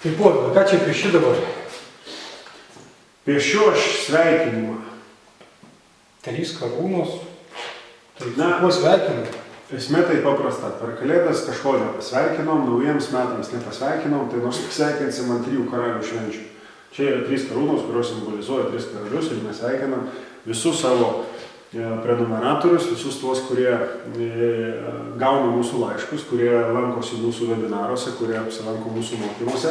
Tai Povilai, ką čia pieši dabar? Piešiu aš sveikinimą. 3 karūnos. Tai Na, kuo sveikinu? Esmė tai paprasta. Per Kalėdas kažko nepasveikinom, naujiems metams nepasveikinom, tai nors pasveikinsim ant 3 karalių švenčių. Čia yra 3 karūnos, kurios simbolizuoja 3 karalius ir mes sveikinam visus savo prenumeratorius, visus tuos, kurie gauna mūsų laiškus, kurie lankosi mūsų webinaruose, kurie apsilanko mūsų mokymuose.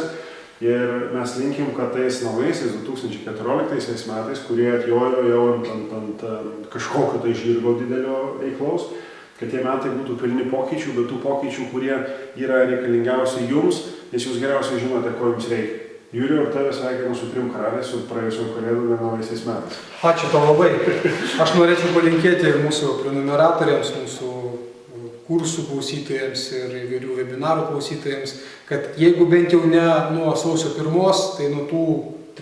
Ir mes linkim, kad tais naujaisiais 2014 metais, kurie atjojo jau ant kažkokio tai žirgo didelio reiklaus, kad tie metai būtų pilni pokyčių, bet tų pokyčių, kurie yra reikalingiausi jums, nes jūs geriausiai žinote, ko jums reikia. Jurijau, ir tave sveikinu su 3 karaliais, su praėjusiom kalėdom ir naujaisiais metais. Ačiū tau labai. Aš norėčiau palinkėti mūsų prenumeratoriams, mūsų kursų klausytojams ir įvairių webinarų klausytojams, kad jeigu bent jau ne nuo sausio 1, tai nuo tų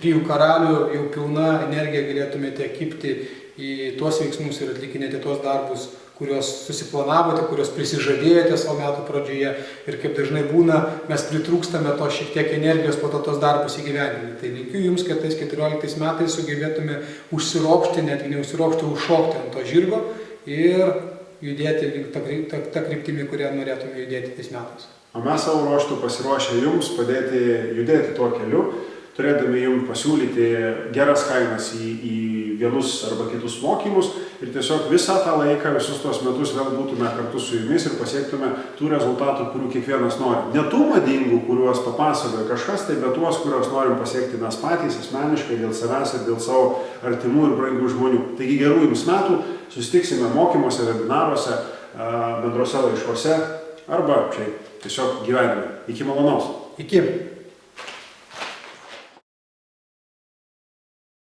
3 karalių jau pilna energija galėtumėte kibti į tuos veiksmus ir atlikinėti tuos darbus, kuriuos susiplanavote, kuriuos prisižadėjote savo metų pradžioje. Ir kaip dažnai būna, mes pritrūkstame to šiek tiek energijos po to tos darbus įgyvendinti. Tai linkiu jums, kad tais 14 metais sugebėtume užsiropšti, netgi neužsiropšti, užšokti ant to žirgo ir judėti tą kryptimį, kurią norėtume judėti tais metais. O mes savo ruoštų pasiruošę jums padėti judėti tuo keliu, turėdami jums pasiūlyti geras kainas į vienus arba kitus mokymus ir tiesiog visą tą laiką, visus tos metus vėl būtume kartu su jumis ir pasiektume tų rezultatų, kurių kiekvienas nori. Ne tų madingų, kuriuos papasakoja kažkas, tai bet tuos, kuriuos norim pasiekti mes patys asmeniškai dėl savęs ir dėl savo artimų ir brangių žmonių. Taigi gerų jums metų, susitiksime mokymuose, webinaruose, bendruose laiškuose arba šiaip tiesiog gyvenime. Iki malonaus. Iki.